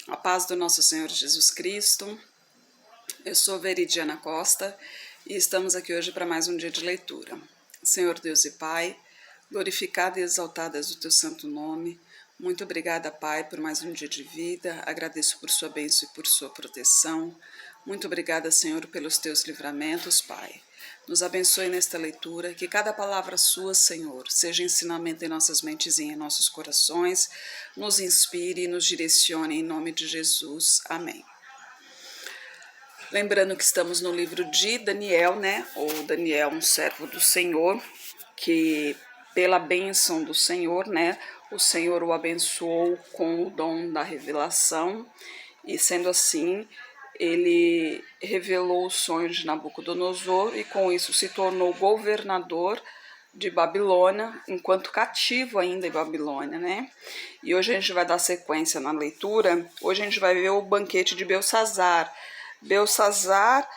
A paz do nosso Senhor Jesus Cristo. Eu sou Veridiana Costa e estamos aqui hoje para mais um dia de leitura. Senhor Deus e Pai, glorificado e exaltado és o teu santo nome. Muito obrigada, Pai, por mais um dia de vida. Agradeço por sua bênção e por sua proteção. Muito obrigada, Senhor, pelos teus livramentos, Pai. Nos abençoe nesta leitura, que cada palavra sua, Senhor, seja ensinamento em nossas mentes e em nossos corações, nos inspire e nos direcione em nome de Jesus. Amém. Lembrando que estamos no livro de Daniel, ou Daniel, um servo do Senhor, que pela bênção do Senhor, o Senhor o abençoou com o dom da revelação, e sendo assim, ele revelou os sonhos de Nabucodonosor e com isso se tornou governador de Babilônia, enquanto cativo ainda em Babilônia, E hoje a gente vai dar sequência na leitura. Hoje a gente vai ver o banquete de Belsassar. Belsassar,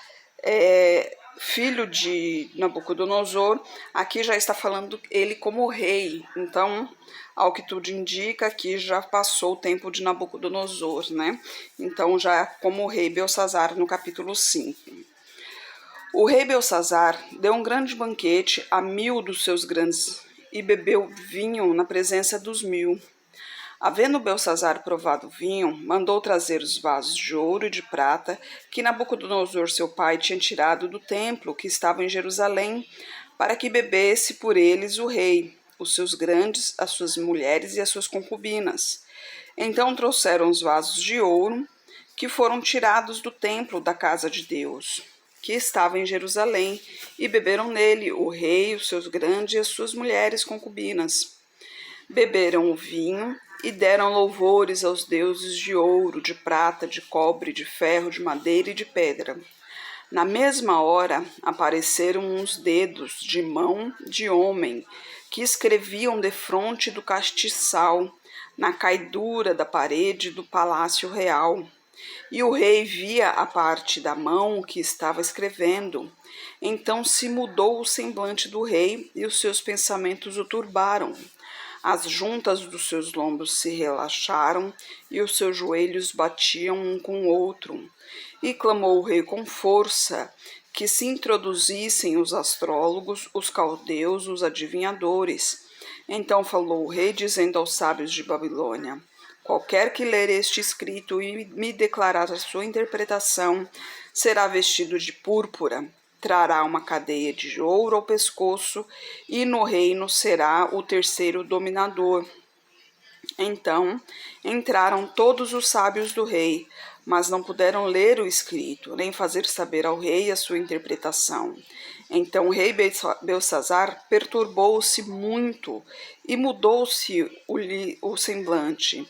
filho de Nabucodonosor, aqui já está falando ele como rei. Então, ao que tudo indica, aqui já passou o tempo de Nabucodonosor, Então, já como rei Belsassar no capítulo 5. O rei Belsassar deu um grande banquete a 1000 dos seus grandes e bebeu vinho na presença dos 1000. Havendo Belsassar provado o vinho, mandou trazer os vasos de ouro e de prata que Nabucodonosor seu pai tinha tirado do templo que estava em Jerusalém, para que bebesse por eles o rei, os seus grandes, as suas mulheres e as suas concubinas. Então trouxeram os vasos de ouro que foram tirados do templo da casa de Deus, que estava em Jerusalém, e beberam nele o rei, os seus grandes e as suas mulheres concubinas. Beberam o vinho e deram louvores aos deuses de ouro, de prata, de cobre, de ferro, de madeira e de pedra. Na mesma hora apareceram uns dedos de mão de homem que escreviam defronte do castiçal, na caidura da parede do palácio real. E o rei via a parte da mão que estava escrevendo. Então se mudou o semblante do rei e os seus pensamentos o turbaram. As juntas dos seus lombos se relaxaram e os seus joelhos batiam um com o outro. E clamou o rei com força que se introduzissem os astrólogos, os caldeus, os adivinhadores. Então falou o rei, dizendo aos sábios de Babilônia: qualquer que ler este escrito e me declarar a sua interpretação será vestido de púrpura, trará uma cadeia de ouro ao pescoço e no reino será o terceiro dominador. Então entraram todos os sábios do rei, mas não puderam ler o escrito, nem fazer saber ao rei a sua interpretação. Então o rei Belsassar perturbou-se muito e mudou-se o semblante,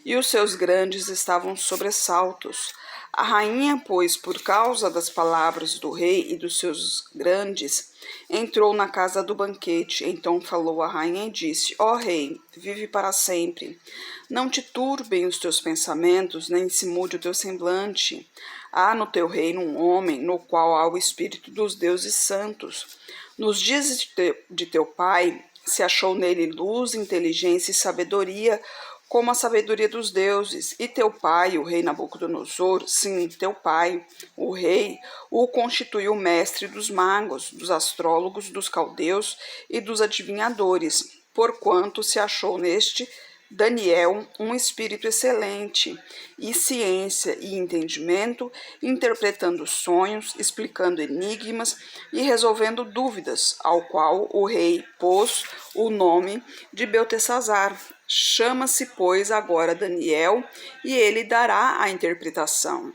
e os seus grandes estavam sobressaltos. A rainha, pois, por causa das palavras do rei e dos seus grandes, entrou na casa do banquete. Então falou a rainha e disse: ó rei, vive para sempre. Não te turbem os teus pensamentos, nem se mude o teu semblante. Há no teu reino um homem, no qual há o espírito dos deuses santos. Nos dias de teu pai, se achou nele luz, inteligência e sabedoria, como a sabedoria dos deuses, e teu pai, o rei Nabucodonosor, sim, teu pai, o rei, o constituiu mestre dos magos, dos astrólogos, dos caldeus e dos adivinhadores, porquanto se achou neste Daniel um espírito excelente, e ciência e entendimento, interpretando sonhos, explicando enigmas e resolvendo dúvidas, ao qual o rei pôs o nome de Beltesazar. Chama-se, pois, agora Daniel, e ele dará a interpretação.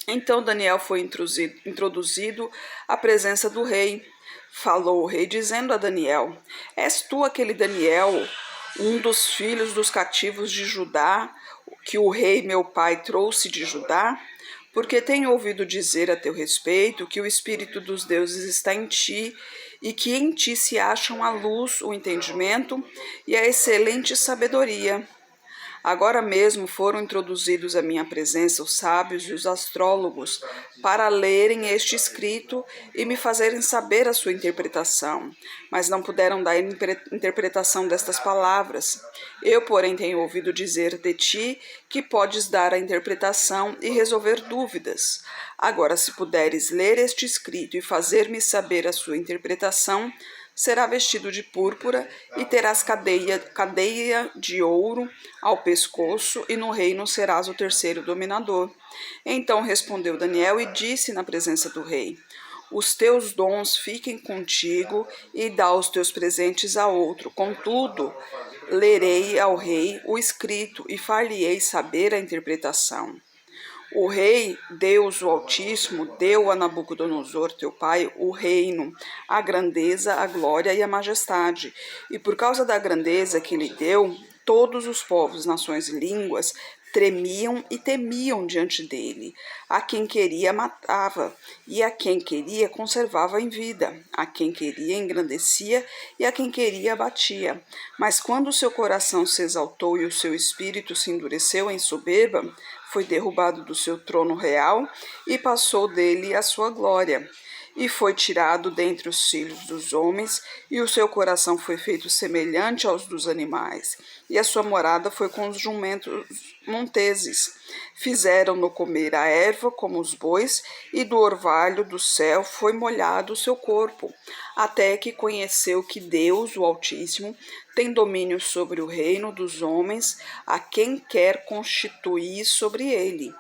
Então Daniel foi introduzido à presença do rei. Falou o rei, dizendo a Daniel: és tu aquele Daniel, um dos filhos dos cativos de Judá, que o rei meu pai trouxe de Judá? Porque tenho ouvido dizer a teu respeito que o Espírito dos deuses está em ti, e que em ti se acham a luz, o entendimento e a excelente sabedoria. Agora mesmo foram introduzidos à minha presença os sábios e os astrólogos para lerem este escrito e me fazerem saber a sua interpretação, mas não puderam dar interpretação destas palavras. Eu, porém, tenho ouvido dizer de ti que podes dar a interpretação e resolver dúvidas. Agora, se puderes ler este escrito e fazer-me saber a sua interpretação, será vestido de púrpura e terás cadeia de ouro ao pescoço, e no reino serás o terceiro dominador. Então respondeu Daniel e disse na presença do rei: os teus dons fiquem contigo e dá os teus presentes a outro. Contudo, lerei ao rei o escrito e far-lhe-ei saber a interpretação. O rei, Deus o Altíssimo, deu a Nabucodonosor, teu pai, o reino, a grandeza, a glória e a majestade. E por causa da grandeza que lhe deu, todos os povos, nações e línguas tremiam e temiam diante dele. A quem queria matava, e a quem queria conservava em vida. A quem queria engrandecia, e a quem queria abatia. Mas quando o seu coração se exaltou e o seu espírito se endureceu em soberba, foi derrubado do seu trono real e passou dele a sua glória. E foi tirado dentre os filhos dos homens, e o seu coração foi feito semelhante aos dos animais, e a sua morada foi com os jumentos monteses. Fizeram-no comer a erva como os bois, e do orvalho do céu foi molhado o seu corpo, até que conheceu que Deus, o Altíssimo, tem domínio sobre o reino dos homens, a quem quer constituir sobre ele.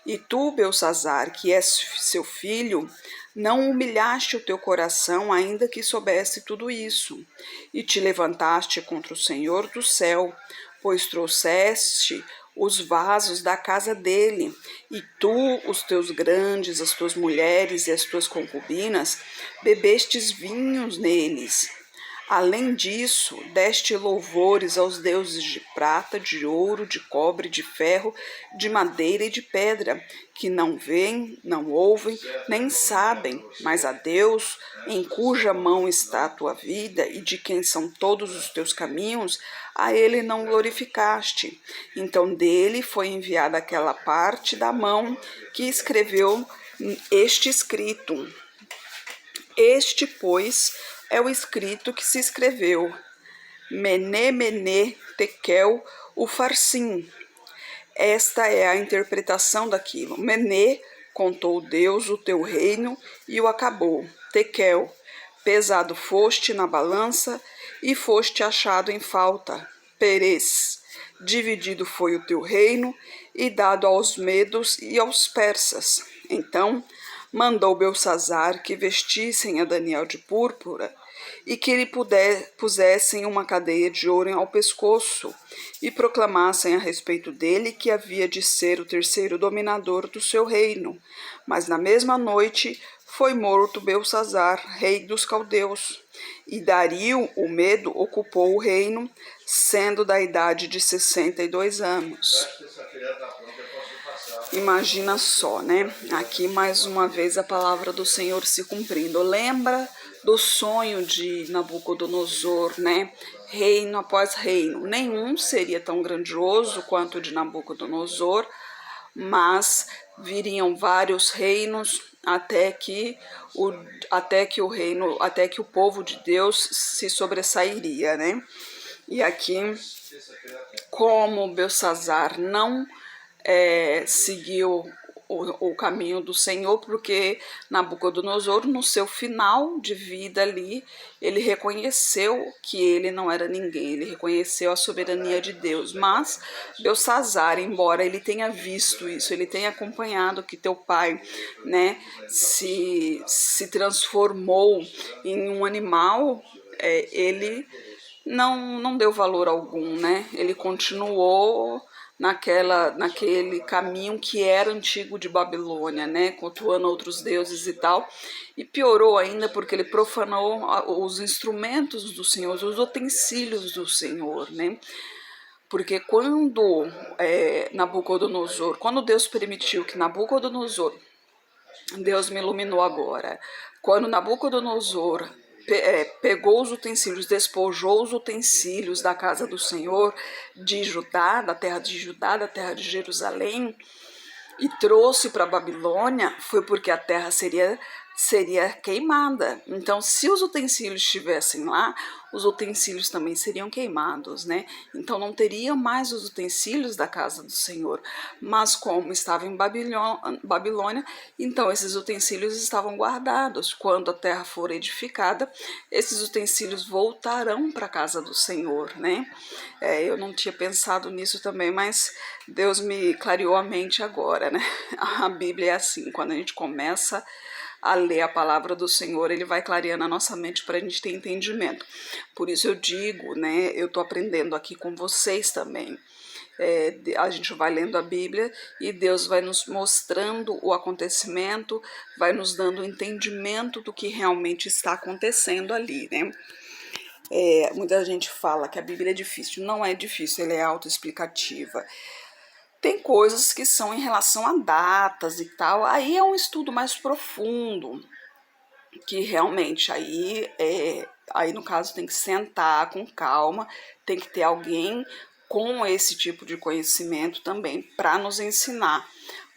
E tu, Belsazar, que és seu filho, não humilhaste o teu coração, ainda que soubesse tudo isso, e te levantaste contra o Senhor do céu, pois trouxeste os vasos da casa dele, e tu, os teus grandes, as tuas mulheres e as tuas concubinas, bebestes vinhos neles. Além disso, deste louvores aos deuses de prata, de ouro, de cobre, de ferro, de madeira e de pedra, que não veem, não ouvem, nem sabem, mas a Deus, em cuja mão está a tua vida e de quem são todos os teus caminhos, a ele não glorificaste. Então dele foi enviada aquela parte da mão que escreveu este escrito. Este, pois, é o escrito que se escreveu: Mene, Mene, Tekel, Ufarsim. Esta é a interpretação daquilo. Mene, contou Deus o teu reino e o acabou. Tekel, pesado foste na balança e foste achado em falta. Perez, dividido foi o teu reino e dado aos medos e aos persas. Então mandou Belsazar que vestissem a Daniel de púrpura e que lhe pusessem uma cadeia de ouro ao pescoço e proclamassem a respeito dele que havia de ser o terceiro dominador do seu reino. Mas na mesma noite foi morto Belsazar, rei dos caldeus, e Dario, o medo, ocupou o reino, sendo da idade de 62 anos. Imagina só, né? Aqui mais uma vez a palavra do Senhor se cumprindo. Lembra do sonho de Nabucodonosor, né? Reino após reino. Nenhum seria tão grandioso quanto o de Nabucodonosor, mas viriam vários reinos até que o povo de Deus se sobressairia, né? E aqui, como Belsazar não seguiu o caminho do Senhor, porque Nabucodonosor, no seu final de vida ali, ele reconheceu que ele não era ninguém, ele reconheceu a soberania de Deus. Mas Belsazar, embora ele tenha visto isso, ele tenha acompanhado que teu pai, né, se transformou em um animal, ele não deu valor algum, né? Ele continuou naquele caminho que era antigo de Babilônia, né, cultuando outros deuses e tal, e piorou ainda porque ele profanou os instrumentos do Senhor, os utensílios do Senhor, né, porque quando quando Deus permitiu que Nabucodonosor, Deus me iluminou agora, quando Nabucodonosor pegou os utensílios, despojou os utensílios da casa do Senhor de Judá, da terra de Judá, da terra de Jerusalém, e trouxe para a Babilônia, foi porque a terra seria queimada. Então, se os utensílios estivessem lá, os utensílios também seriam queimados, né? Então, não teriam mais os utensílios da casa do Senhor. Mas como estava em Babilônia, então esses utensílios estavam guardados. Quando a terra for edificada, esses utensílios voltarão para a casa do Senhor, né? Eu não tinha pensado nisso também, mas Deus me clareou a mente agora, né? A Bíblia é assim, quando a gente começa a ler a palavra do Senhor, ele vai clareando a nossa mente para a gente ter entendimento. Por isso eu digo, né? Eu estou aprendendo aqui com vocês também. A gente vai lendo a Bíblia e Deus vai nos mostrando o acontecimento, vai nos dando o entendimento do que realmente está acontecendo ali, né? Muita gente fala que a Bíblia é difícil. Não é difícil, ela é autoexplicativa. Tem coisas que são em relação a datas e tal, aí é um estudo mais profundo, que realmente aí no caso tem que sentar com calma, tem que ter alguém com esse tipo de conhecimento também para nos ensinar.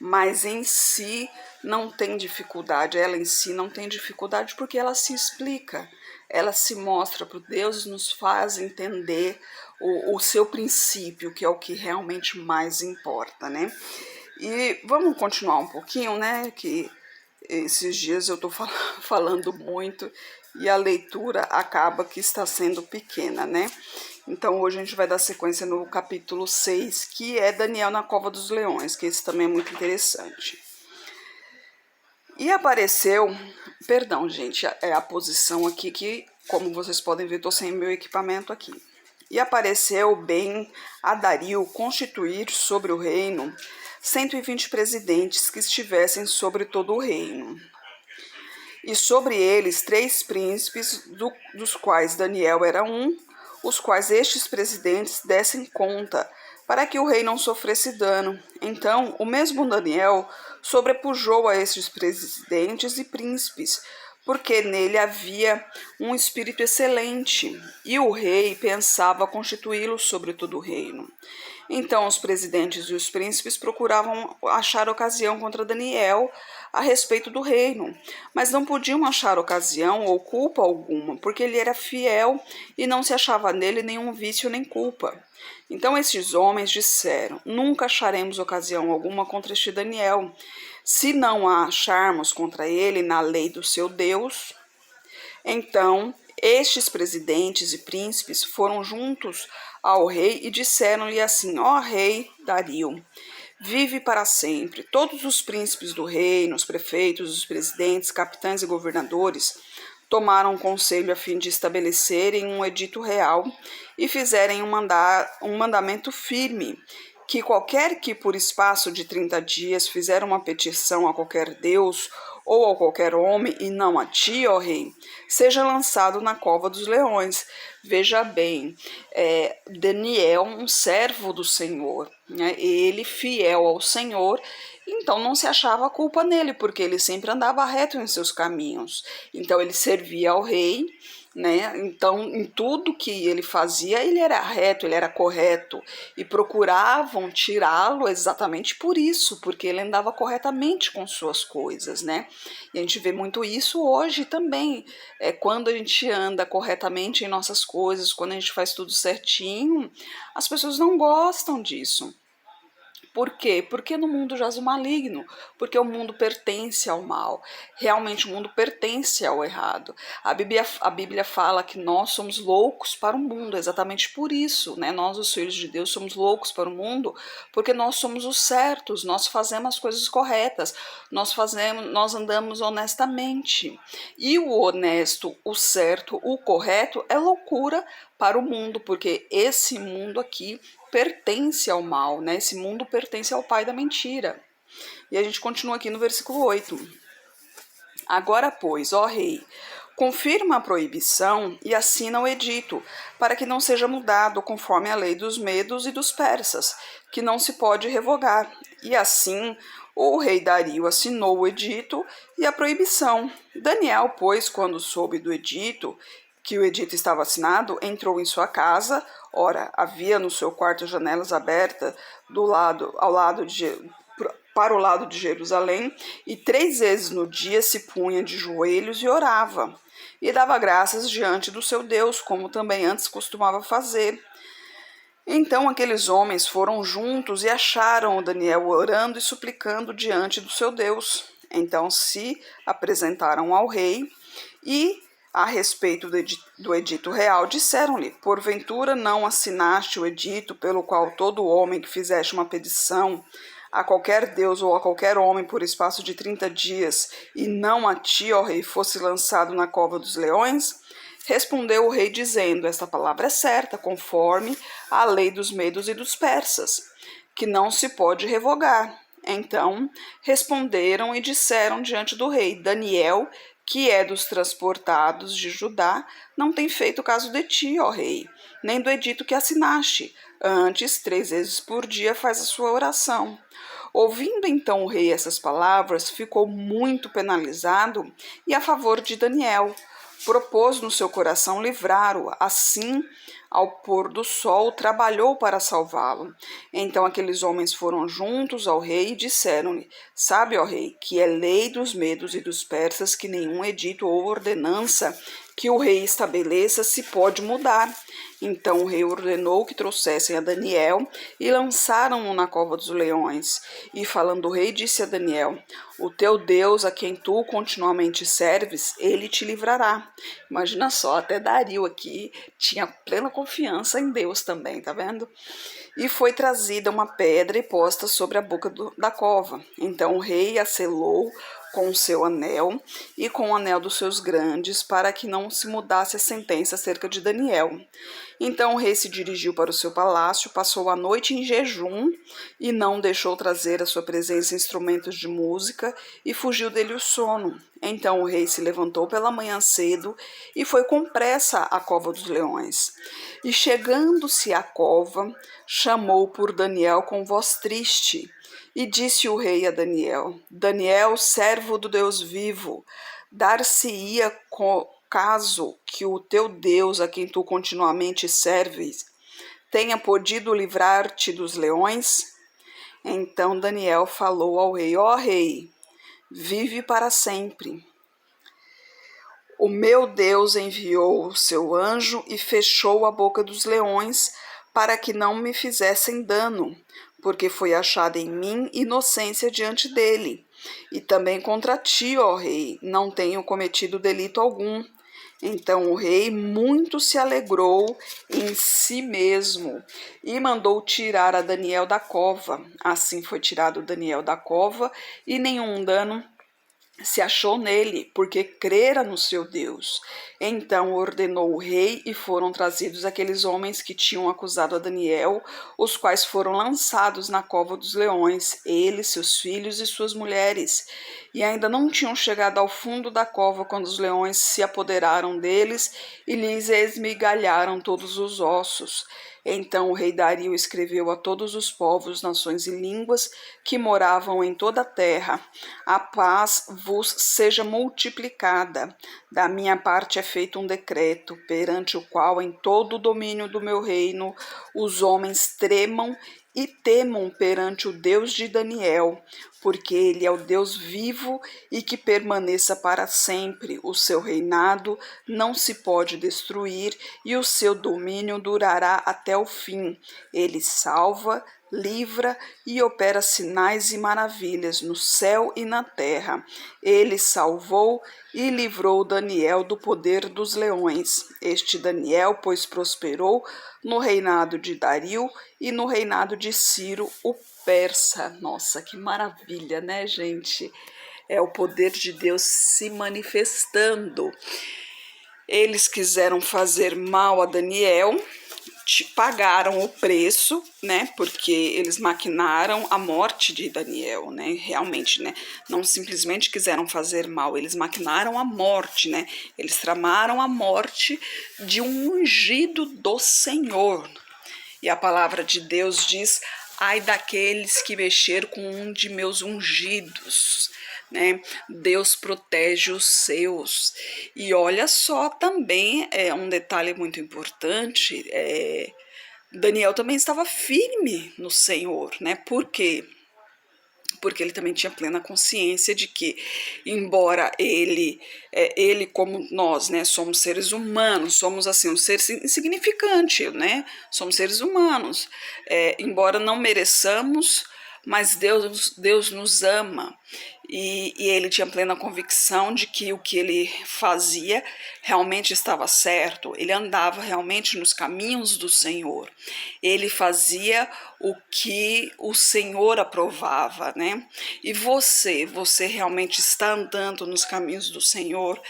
Mas em si não tem dificuldade, ela em si não tem dificuldade porque ela se explica, ela se mostra para Deus e nos faz entender o seu princípio, que é o que realmente mais importa, né? E vamos continuar um pouquinho, né? Que esses dias eu estou falando muito e a leitura acaba que está sendo pequena, né? Então hoje a gente vai dar sequência no capítulo 6, que é Daniel na Cova dos Leões, que esse também é muito interessante. E apareceu, perdão gente, é a posição aqui que, como vocês podem ver, estou sem meu equipamento aqui. E apareceu bem a Dario constituir sobre o reino 120 presidentes que estivessem sobre todo o reino. E sobre eles 3 príncipes, dos quais Daniel era um, os quais estes presidentes dessem conta, para que o rei não sofresse dano. Então, o mesmo Daniel sobrepujou a estes presidentes e príncipes, porque nele havia um espírito excelente, e o rei pensava constituí-lo sobre todo o reino. Então os presidentes e os príncipes procuravam achar ocasião contra Daniel a respeito do reino, mas não podiam achar ocasião ou culpa alguma, porque ele era fiel e não se achava nele nenhum vício nem culpa. Então estes homens disseram: nunca acharemos ocasião alguma contra este Daniel, se não a acharmos contra ele na lei do seu Deus. Então estes presidentes e príncipes foram juntos ao rei e disseram-lhe assim: ó rei Dario, vive para sempre. Todos os príncipes do reino, os prefeitos, os presidentes, capitães e governadores tomaram conselho a fim de estabelecerem um edito real e fizerem um mandamento firme, que qualquer que por espaço de 30 dias fizer uma petição a qualquer deus ou a qualquer homem, e não a ti, ó rei, seja lançado na cova dos leões. Veja bem, Daniel, um servo do Senhor, né? Ele fiel ao Senhor, então não se achava culpa nele, porque ele sempre andava reto em seus caminhos. Então ele servia ao rei, né? Então, em tudo que ele fazia, ele era reto, ele era correto, e procuravam tirá-lo exatamente por isso, porque ele andava corretamente com suas coisas, né? E a gente vê muito isso hoje também, quando a gente anda corretamente em nossas coisas, quando a gente faz tudo certinho, as pessoas não gostam disso. Por quê? Porque no mundo jaz o maligno, porque o mundo pertence ao mal, realmente o mundo pertence ao errado. A Bíblia fala que nós somos loucos para o mundo, exatamente por isso, né? Nós, os filhos de Deus, somos loucos para o mundo, porque nós somos os certos, nós fazemos as coisas corretas, nós andamos honestamente. E o honesto, o certo, o correto é loucura para o mundo, porque esse mundo aqui pertence ao mal, né? Esse mundo pertence ao pai da mentira. E a gente continua aqui no versículo 8. Agora, pois, ó rei, confirma a proibição e assina o edito, para que não seja mudado conforme a lei dos medos e dos persas, que não se pode revogar. E assim o rei Dario assinou o edito e a proibição. Daniel, pois, quando soube do edito, que o edito estava assinado, entrou em sua casa. Ora, havia no seu quarto janelas abertas para o lado de Jerusalém, e 3 vezes no dia se punha de joelhos e orava, e dava graças diante do seu Deus, como também antes costumava fazer. Então aqueles homens foram juntos e acharam Daniel orando e suplicando diante do seu Deus. Então se apresentaram ao rei e, a respeito do edito real, disseram-lhe: porventura não assinaste o edito pelo qual todo homem que fizeste uma petição a qualquer deus ou a qualquer homem por espaço de 30 dias, e não a ti, ó rei, fosse lançado na cova dos leões? Respondeu o rei dizendo: esta palavra é certa, conforme a lei dos medos e dos persas, que não se pode revogar. Então responderam e disseram diante do rei: Daniel, que é dos transportados de Judá, não tem feito caso de ti, ó rei, nem do edito que assinaste. Antes, 3 vezes por dia faz a sua oração. Ouvindo então o rei essas palavras, ficou muito penalizado e a favor de Daniel. Propôs no seu coração livrá-lo. Assim, ao pôr do sol, trabalhou para salvá-lo. Então aqueles homens foram juntos ao rei e disseram-lhe: sabe, ó rei, que é lei dos medos e dos persas que nenhum edito ou ordenança que o rei estabeleça se pode mudar. Então o rei ordenou que trouxessem a Daniel e lançaram-no na cova dos leões. E falando o rei, disse a Daniel: o teu Deus, a quem tu continuamente serves, ele te livrará. Imagina só, até Dario aqui tinha plena confiança em Deus também, tá vendo? E foi trazida uma pedra e posta sobre a boca da cova. Então o rei a selou com o seu anel e com o anel dos seus grandes, para que não se mudasse a sentença acerca de Daniel. Então o rei se dirigiu para o seu palácio, passou a noite em jejum e não deixou trazer à sua presença instrumentos de música, e fugiu dele o sono. Então o rei se levantou pela manhã cedo e foi com pressa à cova dos leões. E chegando-se à cova, chamou por Daniel com voz triste. E disse o rei a Daniel: Daniel, servo do Deus vivo, dar-se-ia caso que o teu Deus, a quem tu continuamente serves, tenha podido livrar-te dos leões? Então Daniel falou ao rei: ó rei, vive para sempre. O meu Deus enviou o seu anjo e fechou a boca dos leões para que não me fizessem dano, porque foi achada em mim inocência diante dele. E também contra ti, ó rei, não tenho cometido delito algum. Então o rei muito se alegrou em si mesmo e mandou tirar a Daniel da cova. Assim foi tirado Daniel da cova, e nenhum dano se achou nele, porque crera no seu Deus. Então ordenou o rei, e foram trazidos aqueles homens que tinham acusado a Daniel, os quais foram lançados na cova dos leões, ele, seus filhos e suas mulheres. E ainda não tinham chegado ao fundo da cova quando os leões se apoderaram deles e lhes esmigalharam todos os ossos. Então o rei Dario escreveu a todos os povos, nações e línguas que moravam em toda a terra: a paz vos seja multiplicada. Da minha parte é feito um decreto, perante o qual em todo o domínio do meu reino os homens tremam e temam perante o Deus de Daniel, porque ele é o Deus vivo e que permaneça para sempre. O seu reinado não se pode destruir e o seu domínio durará até o fim. Ele salva, livra e opera sinais e maravilhas no céu e na terra. Ele salvou e livrou Daniel do poder dos leões. Este Daniel, pois, prosperou no reinado de Dario e no reinado de Ciro, o persa. Nossa, que maravilha, né, gente? É o poder de Deus se manifestando. Eles quiseram fazer mal a Daniel, pagaram o preço, né? Porque eles maquinaram a morte de Daniel, né? Realmente, né? Não simplesmente quiseram fazer mal, eles maquinaram a morte, né? Eles tramaram a morte de um ungido do Senhor. E a palavra de Deus diz: ai daqueles que mexer com um de meus ungidos, né? Deus protege os seus. E olha só, também é um detalhe muito importante, Daniel também estava firme no Senhor, né? Por quê? Porque ele também tinha plena consciência de que, embora ele como nós, né, somos seres humanos, somos assim um ser insignificante, né, somos seres humanos, embora não mereçamos, mas Deus nos ama, e ele tinha plena convicção de que o que ele fazia realmente estava certo, ele andava realmente nos caminhos do Senhor, ele fazia o que o Senhor aprovava, né? E você realmente está andando nos caminhos do Senhor?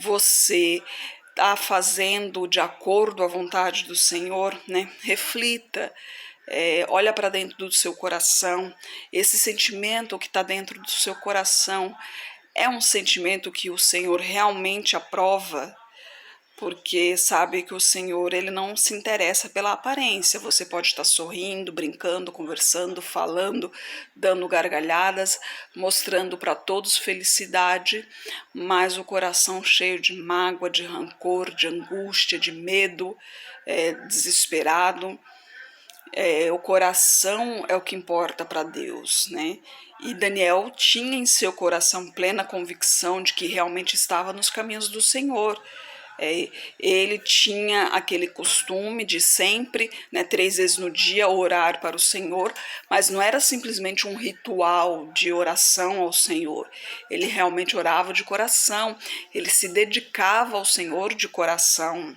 Você está fazendo de acordo à vontade do Senhor, né? Reflita. Olha para dentro do seu coração, esse sentimento que está dentro do seu coração é um sentimento que o Senhor realmente aprova, porque sabe que o Senhor ele não se interessa pela aparência. Você pode estar sorrindo, brincando, conversando, falando, dando gargalhadas, mostrando para todos felicidade, mas o coração cheio de mágoa, de rancor, de angústia, de medo, desesperado. O coração é o que importa para Deus, né? E Daniel tinha em seu coração plena convicção de que realmente estava nos caminhos do Senhor. Ele tinha aquele costume de sempre, né, 3 vezes no dia, orar para o Senhor, mas não era simplesmente um ritual de oração ao Senhor. Ele realmente orava de coração, ele se dedicava ao Senhor de coração.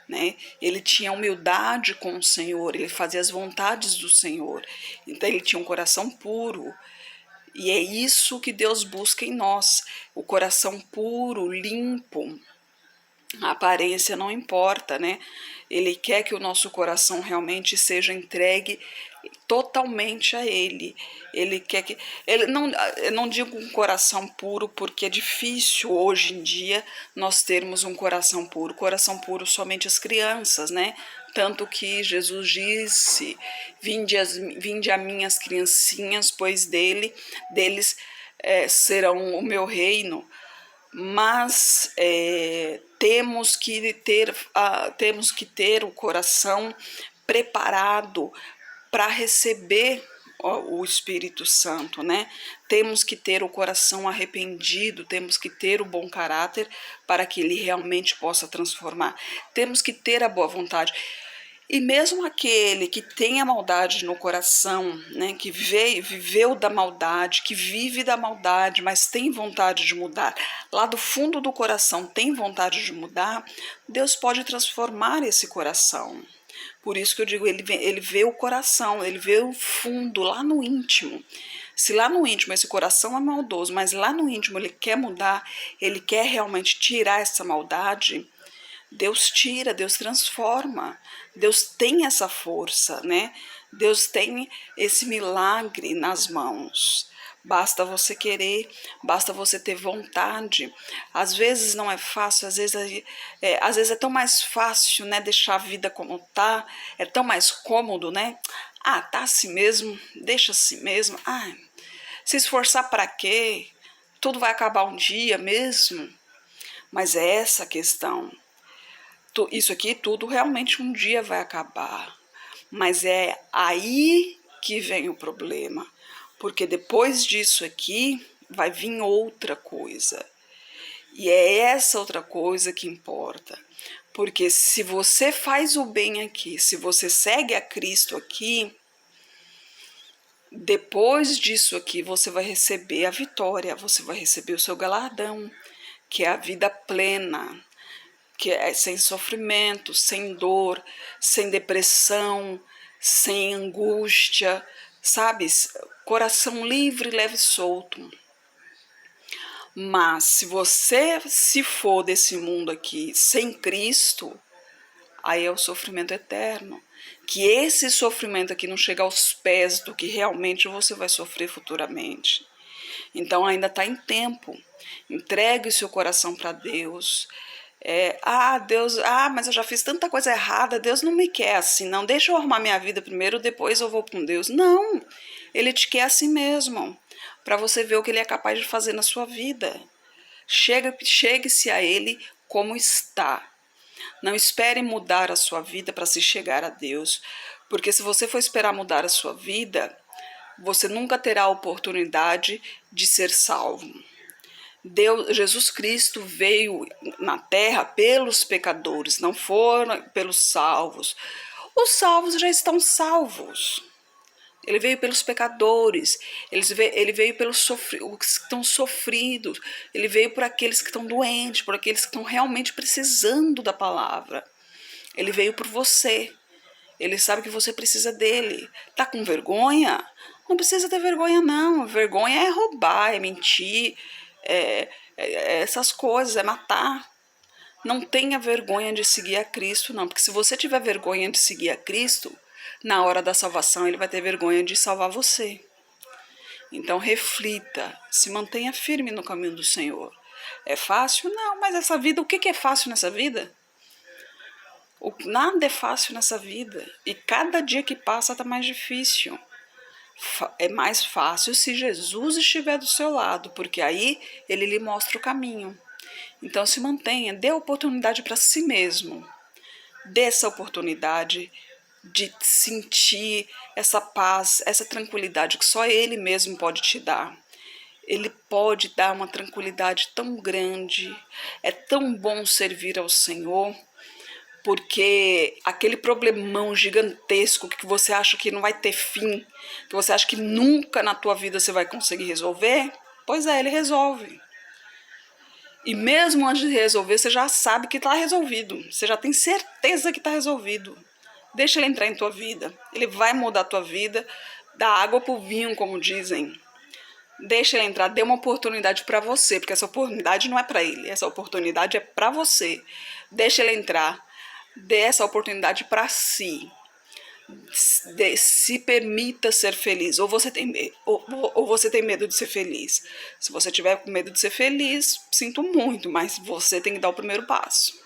Né? Ele tinha humildade com o Senhor, ele fazia as vontades do Senhor, então ele tinha um coração puro, e é isso que Deus busca em nós, o coração puro, limpo. A aparência não importa, né? Ele quer que o nosso coração realmente seja entregue totalmente a Ele. Ele quer que. Eu não digo um coração puro porque é difícil hoje em dia nós termos um coração puro. Coração puro somente as crianças, né? Tanto que Jesus disse: vinde a mim as criancinhas, pois deles serão o meu reino. Mas temos que ter o coração preparado para receber o Espírito Santo, né? Temos que ter o coração arrependido, temos que ter o bom caráter para que ele realmente possa transformar. Temos que ter a boa vontade. E mesmo aquele que tem a maldade no coração, né, que viveu da maldade, que vive da maldade, mas tem vontade de mudar, lá do fundo do coração tem vontade de mudar, Deus pode transformar esse coração. Por isso que eu digo, ele vê o coração, ele vê o fundo, lá no íntimo. Se lá no íntimo esse coração é maldoso, mas lá no íntimo ele quer mudar, ele quer realmente tirar essa maldade, Deus tira, Deus transforma, Deus tem essa força, né? Deus tem esse milagre nas mãos. Basta você querer, basta você ter vontade. Às vezes não é fácil, às vezes é tão mais fácil, né, deixar a vida como tá, é tão mais cômodo, né? Ah, tá assim mesmo, deixa assim mesmo. Ah, se esforçar para quê? Tudo vai acabar um dia mesmo. Mas é essa a questão. Isso aqui tudo realmente um dia vai acabar, mas é aí que vem o problema, porque depois disso aqui vai vir outra coisa, e é essa outra coisa que importa, porque se você faz o bem aqui, se você segue a Cristo aqui, depois disso aqui você vai receber a vitória, você vai receber o seu galardão, que é a vida plena, que é sem sofrimento, sem dor, sem depressão, sem angústia, sabe? Coração livre, leve e solto. Mas se você se for desse mundo aqui sem Cristo, aí é o sofrimento eterno. Que esse sofrimento aqui não chega aos pés do que realmente você vai sofrer futuramente. Então ainda está em tempo. Entregue o seu coração para Deus. Deus, mas eu já fiz tanta coisa errada, Deus não me quer assim, não, deixa eu arrumar minha vida primeiro, depois eu vou com Deus. Não, Ele te quer assim mesmo, para você ver o que Ele é capaz de fazer na sua vida. Chegue-se a Ele como está. Não espere mudar a sua vida para se chegar a Deus, porque se você for esperar mudar a sua vida, você nunca terá a oportunidade de ser salvo. Jesus Cristo veio na terra pelos pecadores, não foram pelos salvos. Os salvos já estão salvos. Ele veio pelos pecadores, ele veio pelos os que estão sofridos, ele veio por aqueles que estão doentes, por aqueles que estão realmente precisando da palavra. Ele veio por você. Ele sabe que você precisa dele. Tá com vergonha? Não precisa ter vergonha, não. Vergonha é roubar, é mentir, essas coisas, é matar. Não tenha vergonha de seguir a Cristo, não. Porque se você tiver vergonha de seguir a Cristo, na hora da salvação, Ele vai ter vergonha de salvar você. Então reflita, se mantenha firme no caminho do Senhor. É fácil? Não, mas essa vida, o que é fácil nessa vida? Nada é fácil nessa vida. E cada dia que passa está mais difícil. É mais fácil se Jesus estiver do seu lado, porque aí Ele lhe mostra o caminho. Então se mantenha, dê oportunidade para si mesmo. Dê essa oportunidade de sentir essa paz, essa tranquilidade que só Ele mesmo pode te dar. Ele pode dar uma tranquilidade tão grande. É tão bom servir ao Senhor, porque aquele problemão gigantesco que você acha que não vai ter fim, que você acha que nunca na tua vida você vai conseguir resolver, pois Ele resolve. E mesmo antes de resolver, você já sabe que está resolvido. Você já tem certeza que está resolvido. Deixa Ele entrar em tua vida. Ele vai mudar a tua vida, da água para o vinho, como dizem. Deixa Ele entrar, dê uma oportunidade para você, porque essa oportunidade não é para Ele, essa oportunidade é para você. Deixa Ele entrar, dê essa oportunidade para si. Se permita ser feliz, ou você tem medo, ou você tem medo de ser feliz. Se você tiver com medo de ser feliz, sinto muito, mas você tem que dar o primeiro passo.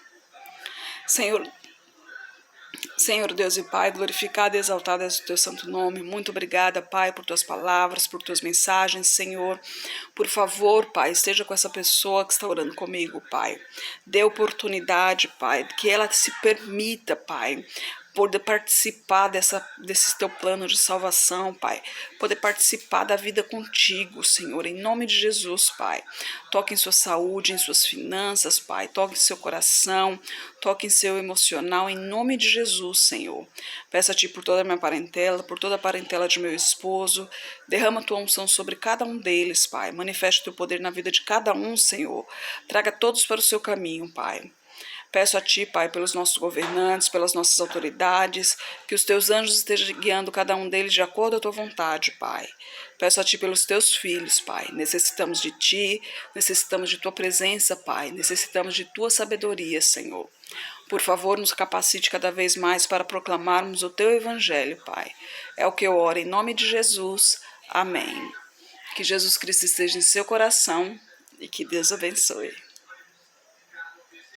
Senhor Deus e Pai, glorificado e exaltado é o teu santo nome. Muito obrigada, Pai, por tuas palavras, por tuas mensagens, Senhor. Por favor, Pai, esteja com essa pessoa que está orando comigo, Pai. Dê oportunidade, Pai, que ela se permita, Pai, poder participar desse teu plano de salvação, Pai. Poder participar da vida contigo, Senhor, em nome de Jesus, Pai. Toque em sua saúde, em suas finanças, Pai. Toque em seu coração, toque em seu emocional, em nome de Jesus, Senhor. Peço a Ti por toda a minha parentela, por toda a parentela de meu esposo. Derrama a Tua unção sobre cada um deles, Pai. Manifeste o Teu poder na vida de cada um, Senhor. Traga todos para o seu caminho, Pai. Peço a Ti, Pai, pelos nossos governantes, pelas nossas autoridades, que os Teus anjos estejam guiando cada um deles de acordo à Tua vontade, Pai. Peço a Ti pelos Teus filhos, Pai. Necessitamos de Ti, necessitamos de Tua presença, Pai. Necessitamos de Tua sabedoria, Senhor. Por favor, nos capacite cada vez mais para proclamarmos o Teu Evangelho, Pai. É o que eu oro em nome de Jesus. Amém. Que Jesus Cristo esteja em seu coração e que Deus abençoe.